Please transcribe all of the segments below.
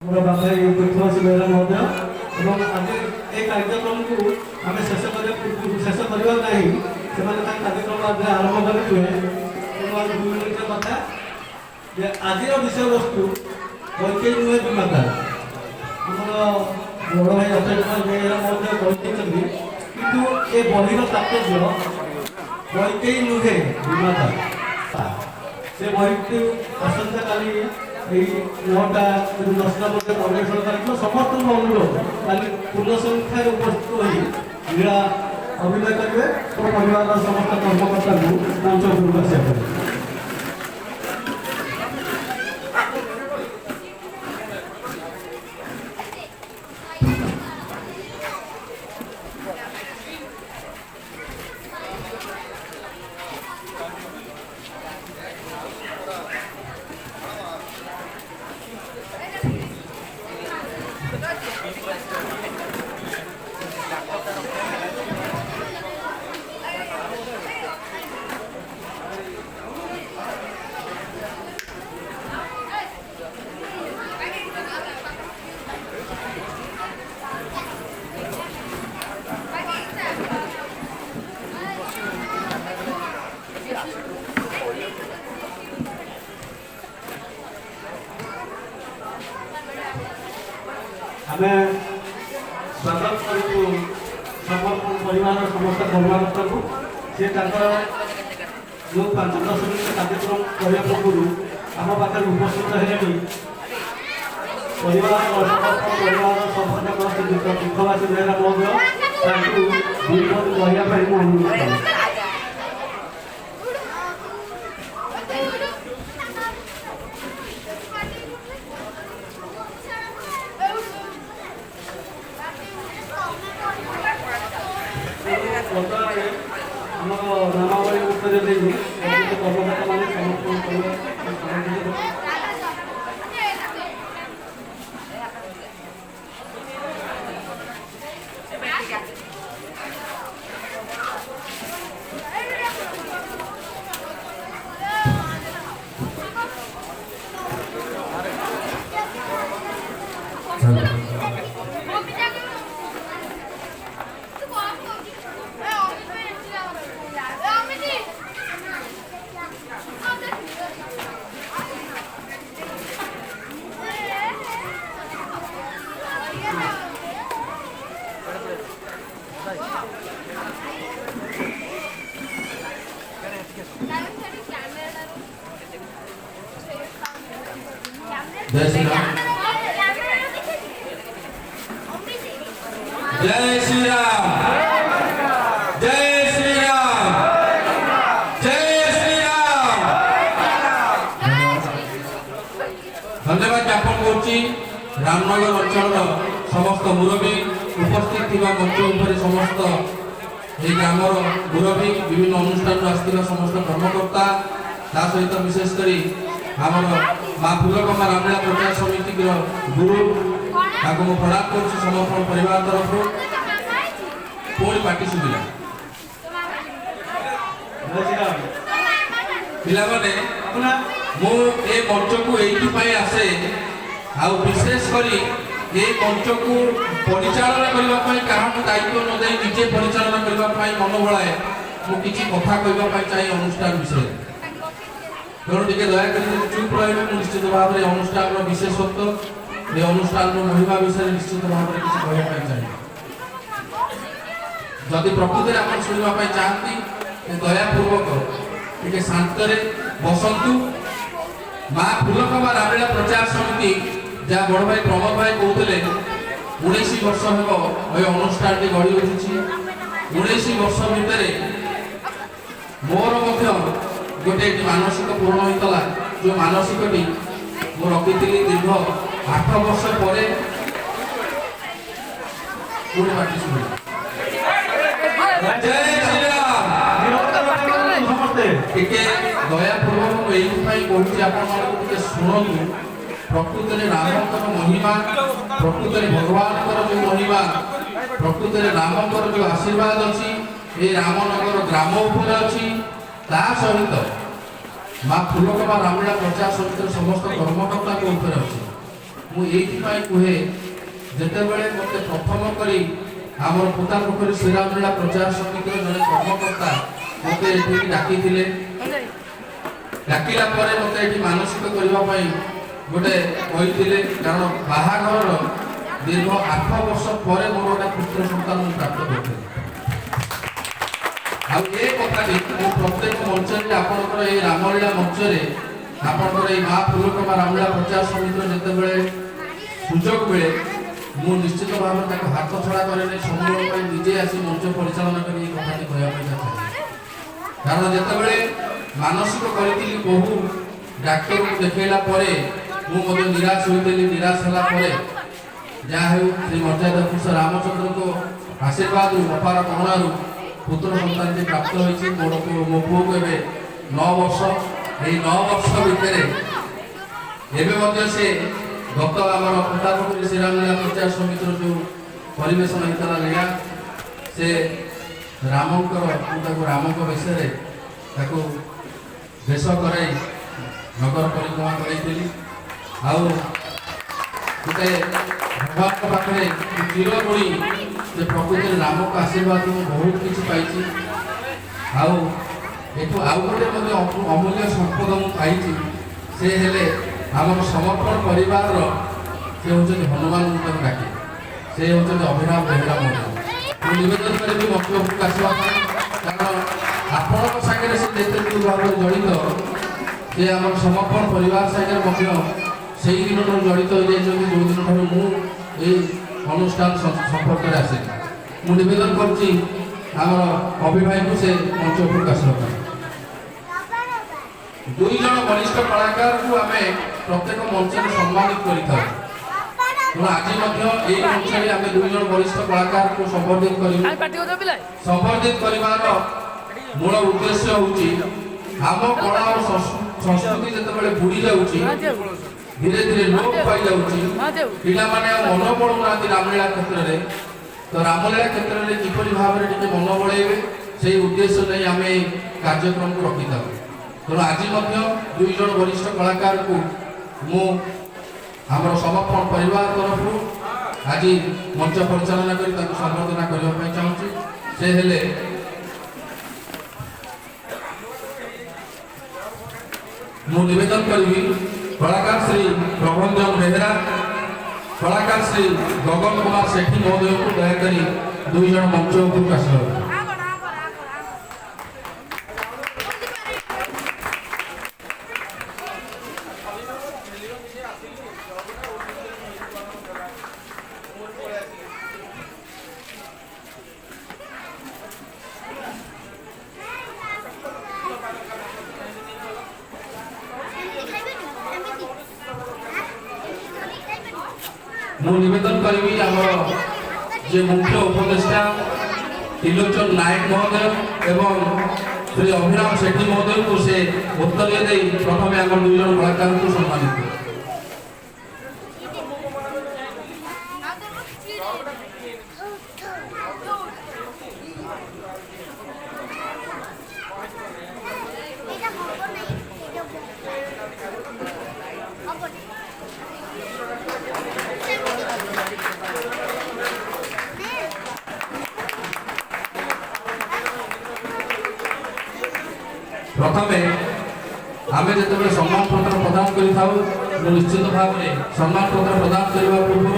ମୋର ବାପା ପୃଥ୍ୱୀ ବେହେରା ମହୋଦୟ ଏବଂ ଆଜି ଏ କାର୍ଯ୍ୟକ୍ରମକୁ ଆମେ ଶେଷ କରିବା ନାହିଁ ସେମାନେ ତାଙ୍କ କାର୍ଯ୍ୟକ୍ରମ ଆଜି ଆରମ୍ଭ କରିଥିବେ। ତେଣୁ ଆଉ 2 ମିନିଟ୍ର କଥା ଯେ ଆଜିର ବିଷୟବସ୍ତୁ କୈକେୟୀ ନୁହେଁ ବିମାତା। ଆମର ବଡ଼ ଭାଇ ଅକ୍ଷୟ କୁମାର ବେହେରା ମହୋଦୟ କହିଛନ୍ତି, କିନ୍ତୁ ଏ ବହିର ତାତ୍ପର୍ଯ୍ୟ କୈକେୟୀ ନୁହେଁ ବିମାତା। ସେ ବହିଟି ଆସନ୍ତାକାଲି এই 9টা 10টা মধ্যে পরিবেশন করা সমস্ত অনুরোধ কালি পূর্ণ সংখ্যায় উপস্থিত হয়ে ক্রীড়া অভিনয় করবে ও পরিবারের সমস্ত কর্মকর্তা মঞ্চ উপরକୁ আসিয়া ଆମେ ସ୍ୱାଗତ କରୁଛୁ ସମସ୍ତ ପରିବାରର ସମସ୍ତ କର୍ମକର୍ତ୍ତାଙ୍କୁ। ସେ ତାଙ୍କର ଯେଉଁ 5-10 ମିନିଟ୍ କାର୍ଯ୍ୟକ୍ରମ କରିବା ପୂର୍ବରୁ ଆମ ପାଖରେ ଉପସ୍ଥିତ ହେଲେଣି। ପରିବାରର ସମ୍ପାଦକ ଦୁଃଖବାସୀ ବେହେରା ମହୋଦୟ ତାଙ୍କୁ 2 ମିନିଟ୍ କହିବା ପାଇଁ ମୁଁ ଅନୁରୋଧ କରୁଛି। ଆମର ନାମାବଳୀ ଉପରେ ଦେଇ କର୍ମକର୍ତ୍ତା ମାନେ ସମସ୍ତଙ୍କୁ जय श्री राम। जय श्री राम। जय श्री राम। जय श्री राम। धन्यवाद ज्ञापन करुच्ची रामनगर अंचल समस्त मुरबी उपस्थित थिबा मंच उपरे समस्त এই গ্রামর মুরবী বিভিন্ন অনুষ্ঠান আসিଥିବା সমস্ত কর্মকর্তা তা সহিত বিশেষ করে আমার মা ফুলকমা রামলীলা প্রচার সমিতির গুরু তাকে মু প্রণাম করছি সমর্পণ পরিবার তরফ পুଣି পাটি শুভিলা পিলাମାନେ ମୁଁ ଏ ମଞ୍ଚକୁ ଏଇଥିପାଇଁ ଆସେ ଆଉ ବିଶେଷ କରି ଏ ମଞ୍ଚକୁ ପରିଚାଳନା କରିବା ପାଇଁ କାହାକୁ ଦାୟିତ୍ୱ ନ ଦେଇ ନିଜେ ପରିଚାଳନା କରିବା ପାଇଁ ମନ ବଳାଏ ମୁଁ କିଛି କଥା କହିବା ପାଇଁ ଚାହେଁ ଅନୁଷ୍ଠାନ ବିଷୟରେ। ତେଣୁ ଟିକେ ଦୟାକରି ଯଦି ଚୁପ୍ ରହିବେ ମୁଁ ନିଶ୍ଚିତ ଭାବରେ ଅନୁଷ୍ଠାନର ବିଶେଷତ୍ୱ ଏ ଅନୁଷ୍ଠାନର ମହିମା ବିଷୟରେ ନିଶ୍ଚିତ ଭାବରେ କିଛି କହିବା ପାଇଁ ଚାହେଁ। ଯଦି ପ୍ରକୃତରେ ଆପଣ ଶୁଣିବା ପାଇଁ ଚାହାନ୍ତି ଦୟାପୂର୍ବକ ଟିକେ ଶାନ୍ତରେ ବସନ୍ତୁ। ମା ଫୁଲକମା ରାମলীଳା ପ୍ରଚାର ସମିତି ଯାହା ବଡ଼ ଭାଇ ପ୍ରମୋଦ ଭାଇ କହୁଥିଲେ 19 ବର୍ଷ ହେବ ଏ ଅନୁଷ୍ଠାନଟି ଗଢ଼ି ଉଠିଛି। 19 ବର୍ଷ ଭିତରେ ମୋର ମଧ୍ୟ ଗୋଟେ ମାନସିକ ପୂରଣ ହୋଇଥିଲା। ଯେଉଁ ମାନସିକଟି ମୁଁ ରଖିଥିଲି ଦୀର୍ଘ 8 ବର୍ଷ ପରେ ପୁଣି ପାଟି ଶୁଣିଲି। ଜୟ ଶ୍ରୀରାମ। ଟିକେ ଦୟାପୂର୍ବକ ମୁଁ ଏଇଥିପାଇଁ କହୁଛି ଆପଣମାନଙ୍କୁ ଟିକେ ଶୁଣନ୍ତୁ। ପ୍ରକୃତରେ ରାମଙ୍କର ମହିମା, ପ୍ରକୃତରେ ଭଗବାନଙ୍କର ଯେଉଁ ମହିମା, ପ୍ରକୃତରେ ରାମଙ୍କର ଯେଉଁ ଆଶୀର୍ବାଦ ଅଛି ଏ ରାମନଗର ଗ୍ରାମ ଉପରେ ଅଛି। ତା ସହିତ ମା ଫୁଲକମା ରାମলীଳା ପ୍ରଚାର ସମିତିର ସମସ୍ତ କର୍ମକର୍ତ୍ତାଙ୍କ ଉପରେ ଅଛି। मुझे कहे जितेबले मत प्रथम करी आमर पोता पोखरी श्रीरामलीला प्रचार समिति जड़े कर्मकर्ता मत ये डाकी डाकिला मत ये मानसिक करने गोटे कही कारण बाहाघर दीर्घ 8 वर्ष पर मोर गोटे पुत्र सन्तान प्राप्त करते प्रत्येक मंच आपंकर ये रामलीला मंच आपंकर ये माँ फूलकमा रामलीला प्रचार समिति जितेबले सुजोग मिले मु निश्चित भाव में हाथ छड़ा करे समूह निजे आसी मंच परिचालन कर कथा कहना कारण जितेबले मानसिक करी बहु डाक्तर को देखला मुझे निराश होती निराश है जहाँ श्री मर्यादा पुरुष रामचंद्र को आशीर्वाद अपार करुण पुत्र सन्तान प्राप्त होती मो पु को 9 वर्ष ये 9 वर्ष भितर एवं से गत आम पुतापुरी श्रीरामलीला प्रचार समिति जो परिवेशन होता लीला से रामकर राम विषय वेश कर नगर परिक्रमा करी गोटे भगवान पाखे चिर बुणी से प्रकृति राम को आशीर्वाद मुझे बहुत किसी पाई आउ गोटे अमूल्य संपद मुझे से हेले आम समर्पण परिवार से हूँ हनुमान डाके से हूँ अभिनव बेहरा मुझे निवेदन करी मंच आसवा कारण आपण सागर से जिते भाव जड़ित से आम समर्पण परिवार सागर से दिन जड़ित हो जाए जो दिन ठार मुझे अनुष्ठान संपर्क में आसे मुझे निवेदन कर अभिभाई से मंच प्रकाश कर 2 जन वरिष्ठ कलाकार को आम प्रत्येक मंच में सम्मानित कर आज मंच में आम 2 जन वरिष्ठ कलाकार को संबर्धित कर मूल उद्देश्य हूँ आम कला और संस्कृति जिते बुड़ी जाऊँगी धीरे धीरे लोप पाई जाऊँगी पिला माने मन बढ़ुना रामलीला क्षेत्र में तो रामलीला क्षेत्र में किपरि भाव में मन बढ़ेबे से उद्देश्य नहीं आम कार्यक्रम को रखी था तेणु आज 2 जन वरिष्ठ कलाकार को मु आमर समर्पण परिवार तरफ आज मंच परिचालना कर संबर्धना करने चाहूँगी से हेले मु निवेदन करी कलाकार श्री प्रभंजन बेहरा कलाकार श्री गगन कुमार सेठी महोदय को दयाकोरी 2 जन मंच उपरକୁ आसिल मु निवेदन करी आम जे मुख्य उपदेष्टा त्रिलोचन नायक महोदय एवं श्री अभिराम सेठी महोदय को से उत्तर दे प्रथम आम 2 जन कलाकार को सम्मानित प्रथम आम जो सम्मान पत्र प्रदान कर निश्चित भाव में सम्मान पत्र प्रदान करने पूर्व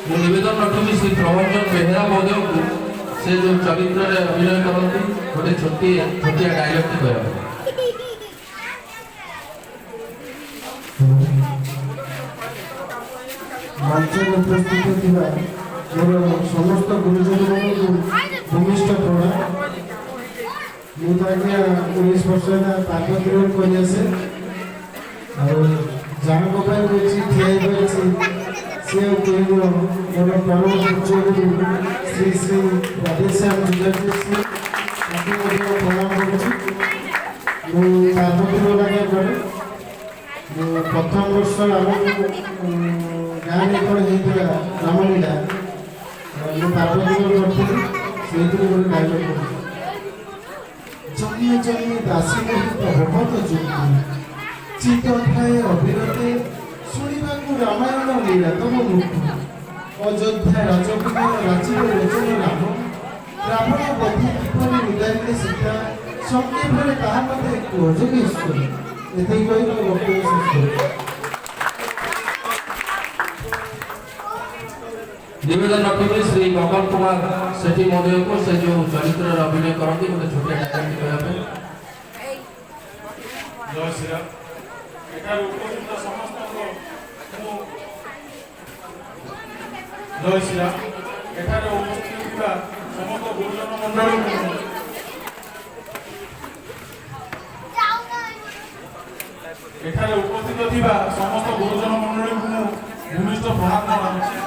मु निवेदन रखी श्री प्रभंजन बेहरा महोदय को से जो चरित्र अभिनय करती गोटे छोटिया डायलॉग कह मंच में उपस्थित मोर समस्त गुरुजन भूमिष्ठ प्रणाम मुझे 19 वर्ष पार्वती कर जानक ठिया सी मोर परम पूज्य श्री श्री राधेश्याम श्री प्रणाम पार्वती लगे करे प्रथम वर्ष गाँव में कौन होता रामलीला पार्वती करी से डायलॉग जमी जमी दासी मोहित होत जुटी चित थाए अविरते शुणा ରାମାୟଣ ଲୀଳା ତମ ମୁଖ ଅଯୋଧ୍ୟା ରାଜକୁମାର ରାଜୀବ ଲୋଚନ ରାମ ରାବଣ ବଧି କିପରି ଉଦାରିଲେ ସୀତା ସଂକ୍ଷେପରେ ତାହା ମୋତେ କୁହ ଯୋଗେଶ୍ୱର। ଏତିକି କହି ମୋ ବକ୍ତବ୍ୟ ଶେଷ କରୁଛି। निवेदन रखिबे श्री गगन कुमार सेठी महोदय को से जो चरित्र अभिनय करती गोटे छोटे डायलॉग कहबे। जय श्री राम। एठार उपस्थित समस्त जय श्री राम। एठार उपस्थित थिबा समस्त गुरुजन मंडली एठार उपस्थित थिबा समस्त गुरुजन मंडली को भूमिष्ठ प्रणाम जनाउछि।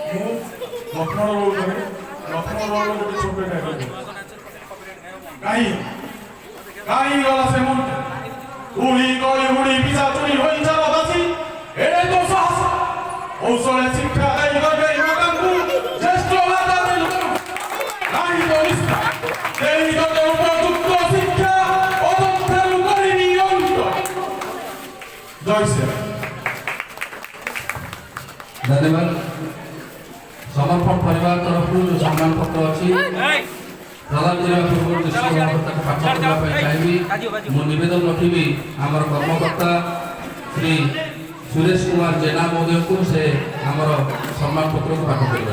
ମୁଁ ଲକ୍ଷ୍ମଣ ରୋଲ କରେ। ଲକ୍ଷ୍ମଣ ରୋଲ ଗୋଟେ ଛୋଟ ଡାଇଲଗ କାହିଁ ଗଲା ସେ ମନ ଉଡ଼ି ଗଳି ଉଡ଼ି ପିସା ଚୁରି ହୋଇ ଚାଲ ଦାସୀ ଏଡ଼େ ତ ସାହସ କୌଶଳେ ଶିକ୍ଷା ଦେଇ ଗଲେ ଲୋକଙ୍କୁ ଜ୍ୟେଷ୍ଠ ରାଜା କାହିଁ ତ ନିଷ୍ଠା ଦେଇ ଗଲେ ଉପଯୁକ୍ତ ଶିକ୍ଷା ଅଦକ୍ଷରୁ କରିନି ଅନ୍ତ। ଜୟ ଶ୍ରୀ ରାମ। धन्यवाद। समर्पण परिवार तरफ जो सम्मान पत्र अच्छी प्रदान करने पूर्व निश्चित भाव पाठ करने चाहिए। मु निवेदन रखी आमर कर्मकर्ता श्री सुरेश कुमार जेना महोदय को से आमर सम्मान पत्र को पाठ कर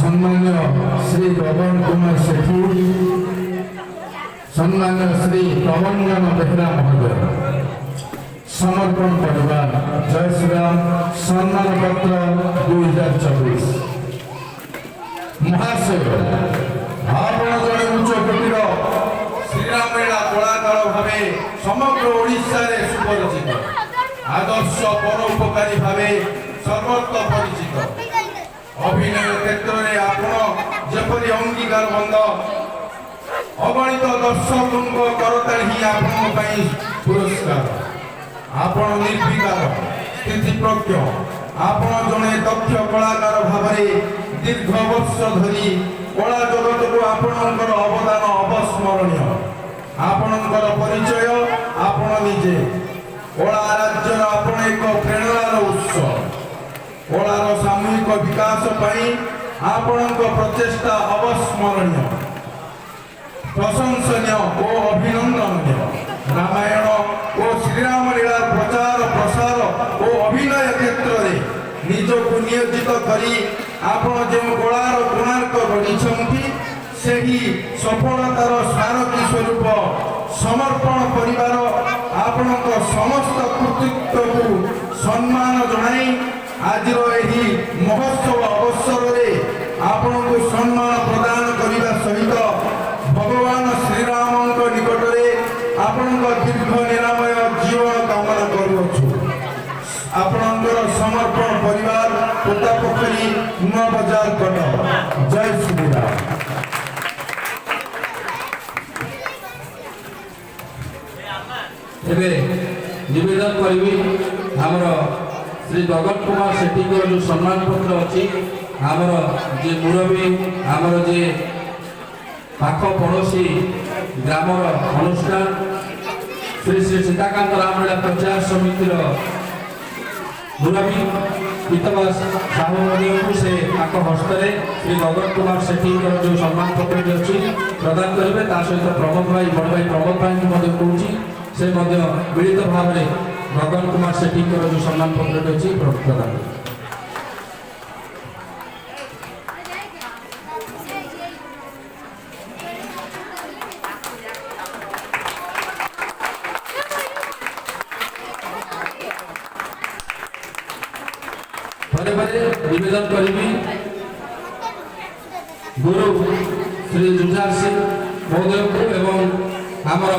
सम्मान्य श्री गगन कुमार सेठी सम्मान्य श्री प्रबंधन बेहरा महोदय समर्पण परिवार जय श्री राम सम्मान पत्र 2024 महाशय आपण जड़े उच्च कोटीर श्रीराम लीला कलाकार भाव समग्र ओडिशा रे सुपरिचित आदर्श परोपकारी भाव सर्वत्र परिचित अभिनय क्षेत्र में आपण जपरी अंगीकार बंद अगणित दर्शकों करताल ही आपण पुरस्कार आपण निर्विकार स्थितिप्रज्ञ आपण जड़े दक्ष कलाकार भाव दीर्घ वर्ष धरी कला जगत को आपणकर अवदान अवस्मरणीय आपणकर परिचय आपण निजे कला राज्यर आपण एक प्रेरणार उत्स कलार सामूहिक विकास आपण प्रचेषा अवस्मरणीय प्रशंसनीय और अभिनंदनीय रामायण और श्रीराम लीला प्रचार प्रसार और अभिनय क्षेत्र में निजक नियोजित करी आपण जो कलार कोणार्क गढ़ी से सफलतार स्मारकी स्वरूप समर्पण परिवार आपण समस्त कृतित्व को सम्मान जनाई आज महोत्सव अवसर में आपण को सम्मान प्रदान करने सहित भगवान श्रीराम निकट में आपण दीर्घ निरामय जीवन कामना करुछु। आपणकर समर्पण परिवार पोतापोखरी नुआ बाजार कटक जय श्री राम। निवेदन करी आमर श्री गगन कुमार सेठी को जो सम्मान पत्र अच्छी आमर जे मुरबी आमर जे पाख पड़ोशी ग्रामर अनुष्ठान श्री श्री सीताकांत रामलीला प्रचार समिति मुरबी पीतवास साहू महोदय को से हस्ते श्री गगन कुमार सेठी जो सम्मान पत्र अच्छी प्रदान करेंगे सहित प्रमोद भाई बड़ भाई प्रमोद भाई कहूँ से मिलित भाव में गगन कुमार सेठी जो सम्मान पत्र अच्छी प्रदान निवेदन करी गुरु श्री जुझार सिंह महोदय को एवं आमर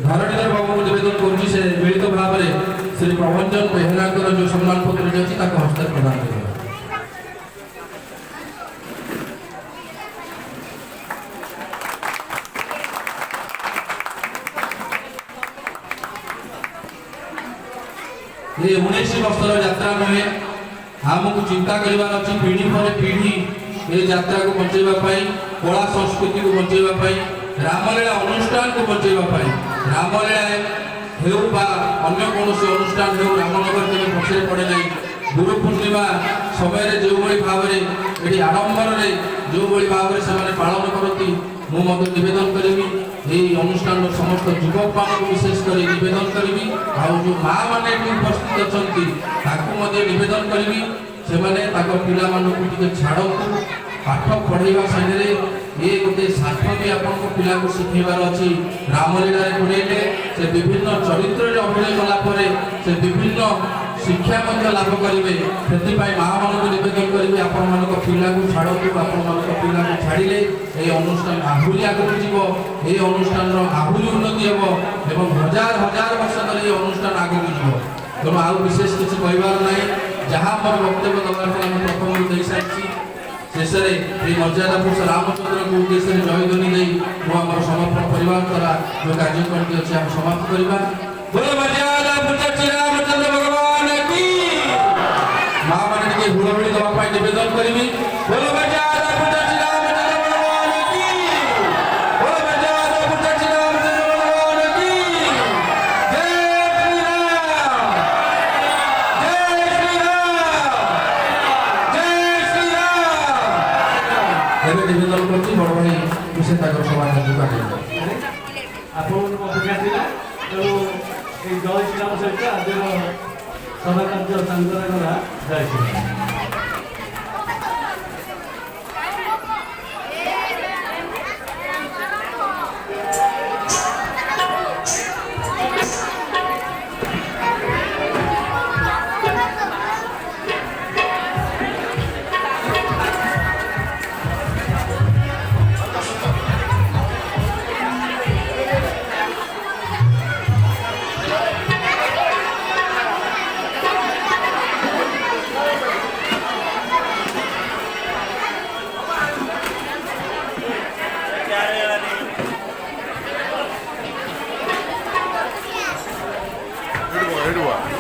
धरणीधर बाबू को निवेदन करुँच से मिलित भाव में श्री प्रभंजन बेहरा जो सम्मान पत्र अच्छी हस्ते प्रदान कर ये 19 ବର୍ଷର ଯାତ୍ରା ନୁହେଁ। ଆମକୁ ଚିନ୍ତା କରିବାର ଅଛି ପିଢ଼ି ପରେ ପିଢ଼ି ଏ ଯାତ୍ରାକୁ ବଞ୍ଚେଇବା ପାଇଁ, କଳା ସଂସ୍କୃତିକୁ ବଞ୍ଚେଇବା ପାଇଁ, ରାମଲୀଳା ଅନୁଷ୍ଠାନକୁ ବଞ୍ଚେଇବା ପାଇଁ। ରାମଲୀଳା ହେଉ ବା ଅନ୍ୟ କୌଣସି ଅନୁଷ୍ଠାନ ହେଉ, ରାମନଗର କେବେ ପଛରେ ପଡ଼େ ନାହିଁ। ଗୁରୁ ପୂର୍ଣ୍ଣିମା ସମୟରେ ଯେଉଁଭଳି ଭାବରେ ଏଠି ଆଡ଼ମ୍ବରରେ ଯେଉଁଭଳି ଭାବରେ ସେମାନେ ପାଳନ କରନ୍ତି, ମୁଁ ମଧ୍ୟ ନିବେଦନ କରିବି ଏହି ଅନୁଷ୍ଠାନର ସମସ୍ତ ଯୁବକମାନଙ୍କୁ ବିଶେଷ କରି ନିବେଦନ କରିବି। ଆଉ ଯେଉଁ ମାଆ ମାନେ ଏଠି ଉପସ୍ଥିତ ଅଛନ୍ତି ତାକୁ ମଧ୍ୟ ନିବେଦନ କରିବି, ସେମାନେ ତାଙ୍କ ପିଲାମାନଙ୍କୁ ଟିକେ ଛାଡ଼ନ୍ତୁ। ପାଠ ପଢ଼େଇବା ସାଙ୍ଗରେ ଏ ଗୋଟେ ଶାଠ ବି ଆପଣଙ୍କ ପିଲାକୁ ଶିଖେଇବାର ଅଛି। ରାମଲୀଳାରେ ପଢ଼େଇଲେ ସେ ବିଭିନ୍ନ ଚରିତ୍ରରେ ଅଭିନୟ କଲା ପରେ ସେ ବିଭିନ୍ନ ଶିକ୍ଷା ମଧ୍ୟ ଲାଭ କରିବେ। ସେଥିପାଇଁ ମାଆମାନଙ୍କୁ ନିବେଦନ କରିବି, ଆପଣମାନଙ୍କ ପିଲାକୁ ଛାଡ଼ନ୍ତୁ। ଆପଣମାନଙ୍କ ପିଲାକୁ ଛାଡ଼ିଲେ ଏହି ଅନୁଷ୍ଠାନ ଆହୁରି ଆଗକୁ ଯିବ, ଏହି ଅନୁଷ୍ଠାନର ଆହୁରି ଉନ୍ନତି ହେବ ଏବଂ ହଜାର ହଜାର ବର୍ଷ ଧରି ଏହି ଅନୁଷ୍ଠାନ ଆଗକୁ ଯିବ। ତେଣୁ ଆଉ ବିଶେଷ କିଛି କହିବାର ନାହିଁ। ଯାହା ମୋର ବକ୍ତବ୍ୟ ଦେବାର ଥିଲା ମୁଁ ପ୍ରଥମରୁ ଦେଇସାରିଛି। ଶେଷରେ ଏହି ମର୍ଯ୍ୟାଦା ପୁରୁଷ ରାମଚନ୍ଦ୍ରଙ୍କୁ ଉଦ୍ଦେଶ୍ୟରେ ଜୟଧ୍ୱନି ଦେଇ ମୁଁ ଆମର ସମର୍ପଣ ପରିବାର ଦ୍ୱାରା ଯେଉଁ କାର୍ଯ୍ୟକ୍ରମଟି ଅଛି ଆମେ ସମାପ୍ତ କରିବା। ବୋଲେ ମର୍ଯ୍ୟାଦା ପୁରୁଷ ଶ୍ରୀରାମଚନ୍ଦ୍ର ଭଗବାନ କି ମା ମାନେ ଟିକେ ହୁଳହୁଳି ଦେବା ପାଇଁ ନିବେଦନ କରିବି। ବୋଲେ ମର୍ଯ୍ୟାଦା ପୁରୁଷ ଶ୍ରୀରାମଚନ୍ଦ୍ର ଭଗବାନ କି, ବୋଲେ ମର୍ଯ୍ୟାଦା ପୁରୁଷ ଶ୍ରୀରାମଚନ୍ଦ୍ର ଭଗବାନ କି। ଜୟ ଶ୍ରୀରାମ, ଜୟ ଶ୍ରୀରାମ, ଜୟ ଶ୍ରୀରାମ। ଏବେ ନିବେଦନ କରୁଛି ବଡ଼ ଭାଇ ବିଶେଷ ତାଙ୍କର ସଭା କାର୍ଯ୍ୟକୁ ଆଗେଇ ଆପଣଙ୍କୁ ଅପେକ୍ଷା ଥିଲା। ତେଣୁ এই জয় শ্রীরাম সহিত আজর সভা কার্য সাংগরা করা জয় শ্রীরাম। Edward.